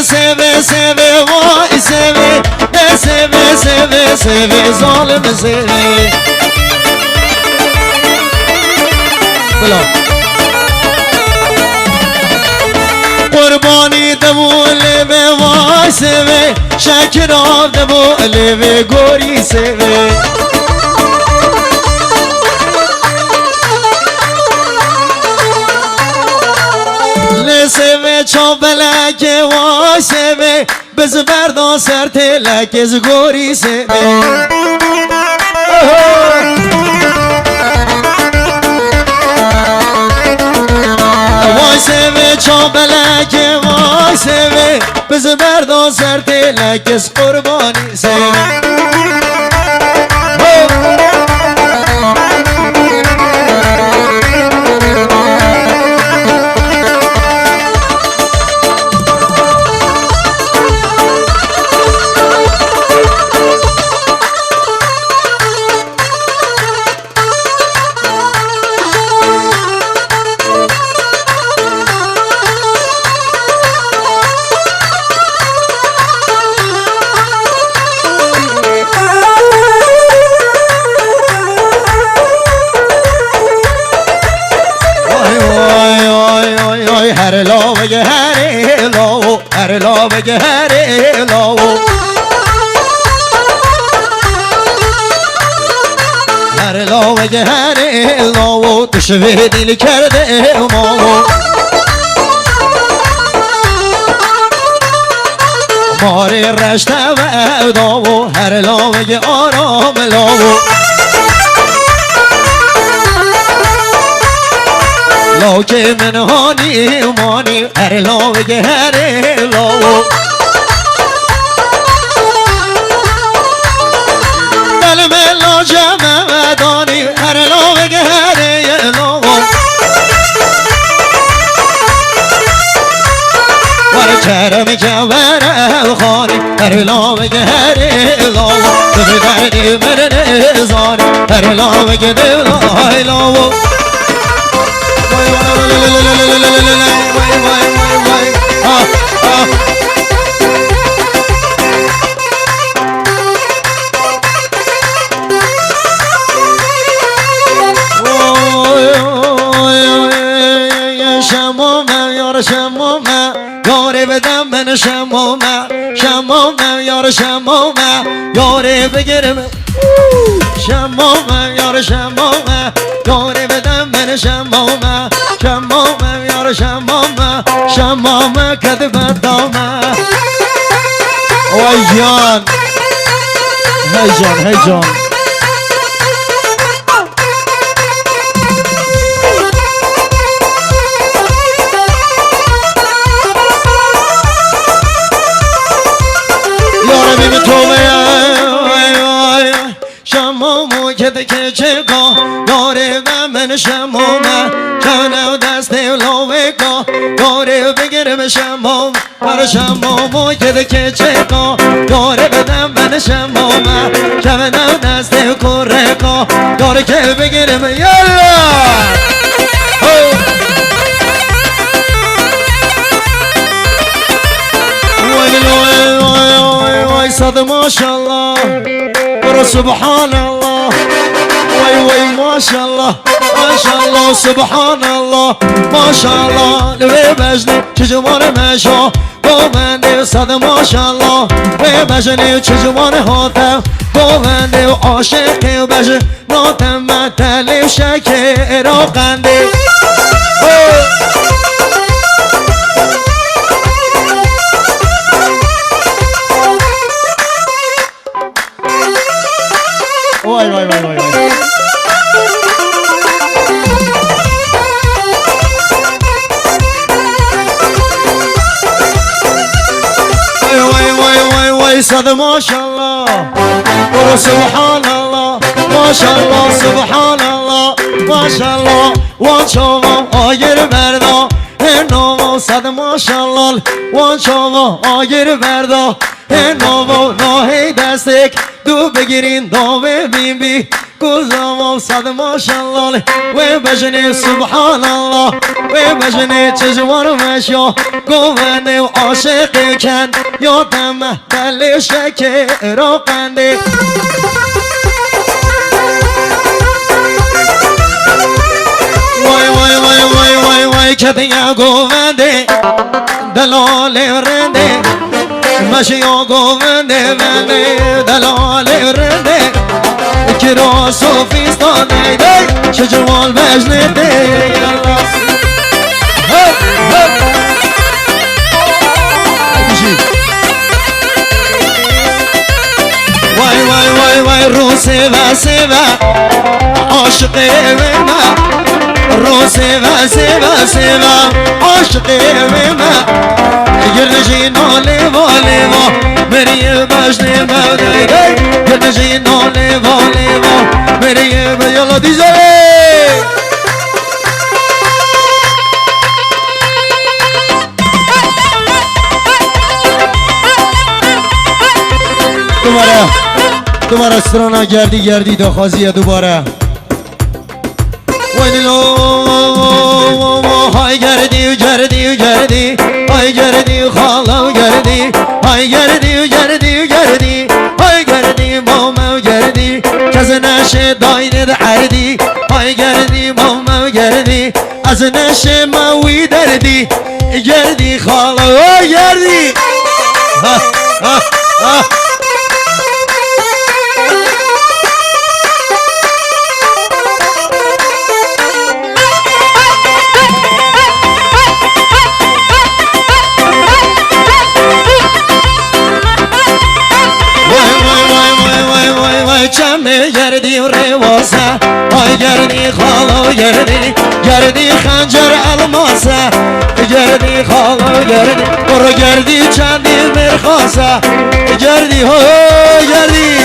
سوه سوه وای سوه سوه سوه سوه ظالم سوه بلا قربانی دبوله به وای سوه شکراب دبوله به گوری سوه سوه چاپلک وای سوه بز بردا سر تلک از گوری سوه وای سوه چاپلک وای سوه بز بردا سر تلک از قربانی سوه هر لا بگه هر لا هر لا بگه هر لا هر لا بگه هر لا دشوه دل کرده ما ماری رشته و داو هر لا بگه آرام لاو لاو که من هانی مانی هر لاو بگه هر لاو دلم لا جمع دانی هر لاو بگه هر لاو ور کرم جوار خانی هر لاو بگه هر لاو تو بدردی من نزانی هر لاو بگه دلای لاو شمومه یار شمومه یاره بدم من شمومه شمومه یار شمومه یاره بگیرم شمومه یار شمومه یاره بدم من شمومه شمومه یار شمومه شمومه کدب دامه وای جان هی جان هی جان شمامو که دکه چه گاه داره و من شمامه کنه دست لاوه گاه داره بگیرم شمام بر شمامو که دکه چه گاه داره بدم من شمامه کنه دست کره گاه داره که بگیرم یالا وای صد ماشالله برو سبحان الله وای ماشالله ماشالله سبحان الله ماشالله لوی بجنی چجوان مشا گوونده صد ماشالله لوی بجنی چجوان هاتم گوونده و عاشق بجن ناتم متلیم شکر و قنده وای وای وای وای وای وای وای وای صد ماشالله برو سبحان الله ماشالله سبحان الله ماشالله وان شما آگر بردا نو صد ماشالله وان شما آگر بردا نو ناهی دستک دو بگیرین دامه بی بی كلهم صاد ما شاء الله وبجني سبحان الله وبجني تجوار مشيو قواني وعاشقي كان يوتم دل شكر وقندي واي واي واي واي واي واي كتيا قواني دلال رندي مشيو قواني مني دلال رندي كرو صوفيستاني دي شجوال بجنتي يلا هب هب واي واي واي واي رو سيبا سيبا عاشقي وما رو سيبا سيبا سيبا عاشقي وما يرجي نولي والي مريم بجني مودي يرجي نولي والي مريم يلا ديزي دوباره سترانا گردی داخازیه دوباره ویدلو های گردی های گردی خالا گردی های گردی های گردی ماما گردی کز نشه داینه عردی های گردی ماما گردی از نشه ماوی دردی گردی خالا گردی چمه گردی رواسه آی گردی خالا گردی خنجر الماسه گردی خالا برو گردی چندی مرخاسه گردی ها گردی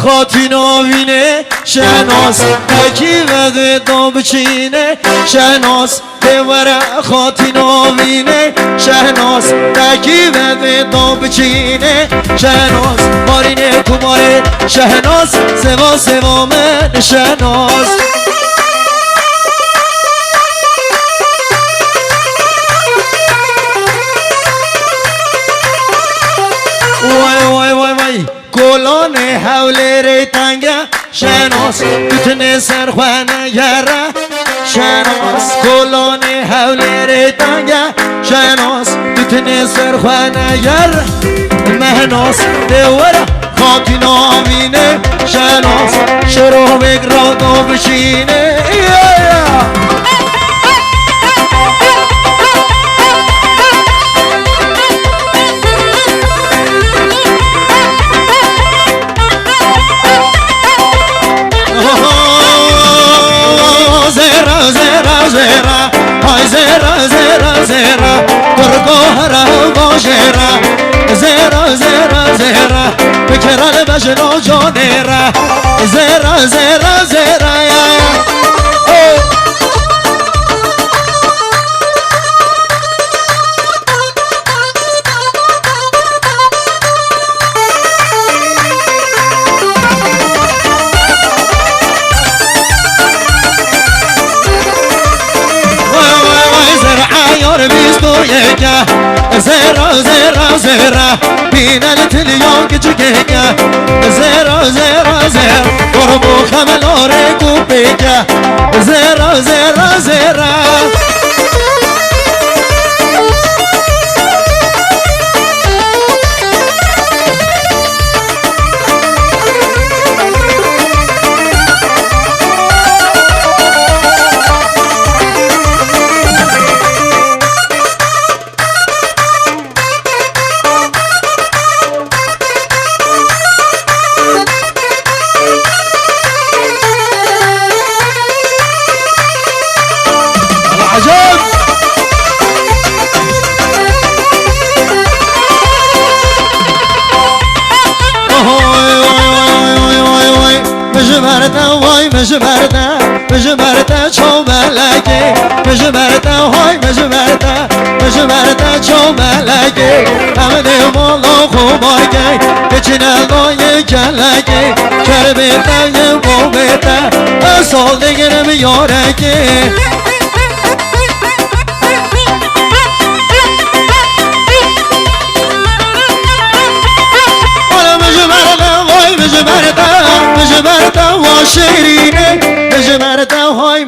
خاطی ناوینه شناس تکی وقت دام چینه شناس دوره خاطی ناوینه شناس تکی وقت دام چینه شناس مارینه کماره شناس سوا من شناس وای وای وای وای گلان حول ریتنگه شناس بتونه سرخوانه یاره شناس گلان حول ریتنگه شناس بتونه سرخوانه یاره مهناس دوره خاکی نامینه شناس شروع بگراد و بشینه زيرا هاي زيرا برقوهرا وباشيرا زيرا بكرا البجنو جونيرا زيرا يا زيرا بينا التليون كجيكا زيرا قربو خملوري كوبيكا زيرا مجبرتا چوبه ملکه مش برده های مش برده چو ملکه همه دیمالا خوباگه بچین الای کلکه کربه دنگ بوبته سال دیگرم یارکه مجبرده و شیرینه مجبرده های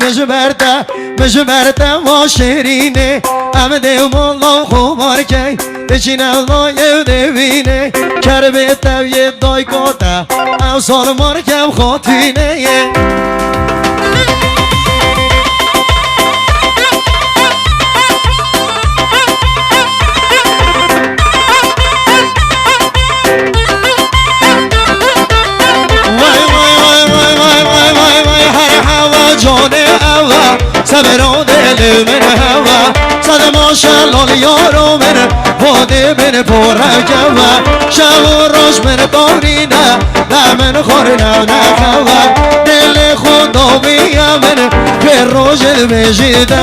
مجبرده و شیرینه همه دیمالا خوبار که بچین الای دوینه کربه دوی دای گاده او سال مارکم خاطینه سبرو دل من هوا صد ماشالله یارو من خود من پر جوا شب و روز من بارینه من خورنه نخوا دل خدا بیا من به روز بجیده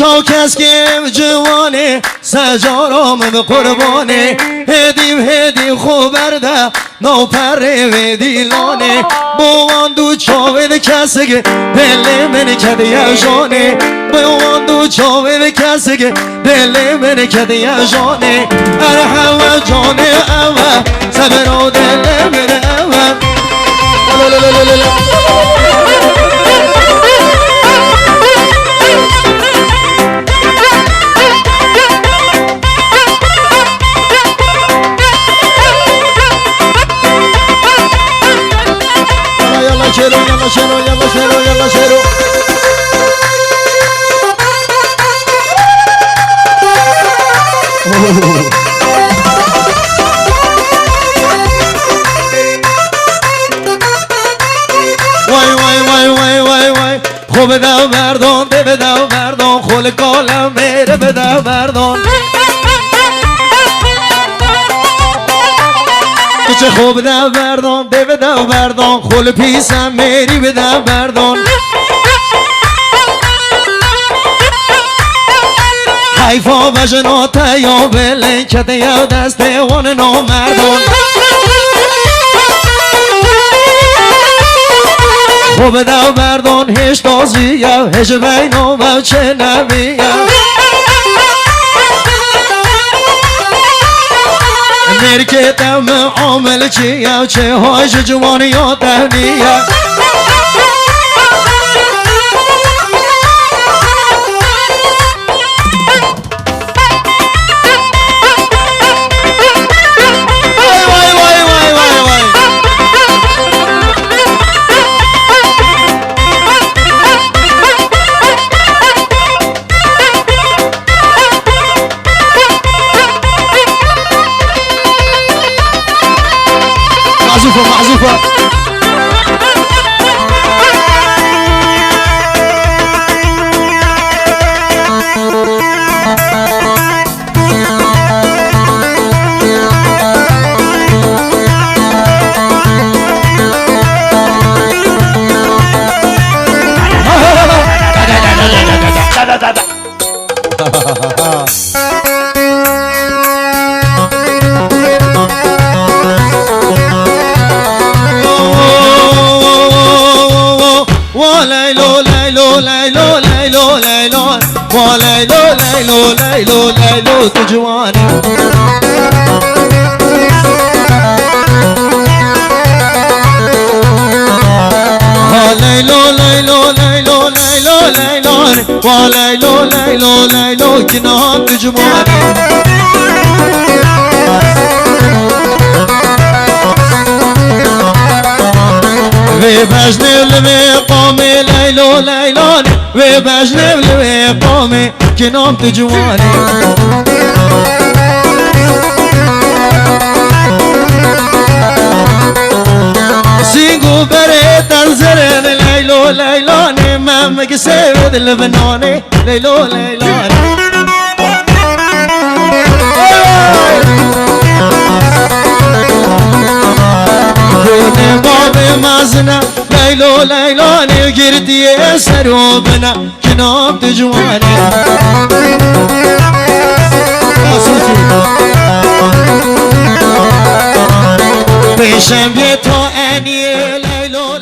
چو کس که جوانه سجارم به قربانه هدیم خوب برده نو پره و دیلانه بوان دو چاوه کسی که دل من کده یجانه بوان دو چاوه کسی که دل من کده یجانه ار هوا جانه اوا سبرو دل من اوا يلا شيرو وای خوب دو مردان بدو مردان خول کالم میره بدو مردان چه خوب دو مردان بدو مردان خول پیسم میری بدو مردان حیفا بجنات یا بلن کده یا دست وان نو مردان خوب دو مردان هش تازی یا هش بینو بچه نبیا مرکتم عامل چیا چه هاش جوانی یا تهنیا معزوفة ليلو تجواني ليلو كنان تجواني وبجنب لقامي ليلو وبجنب لقامي كنام تجواني سينغو بريت الزرن ليلو مامك سيد البناني ليلو مازنا ليلو ليلو نقردي سروبنا جناب دجواني بشم تو اني ليلو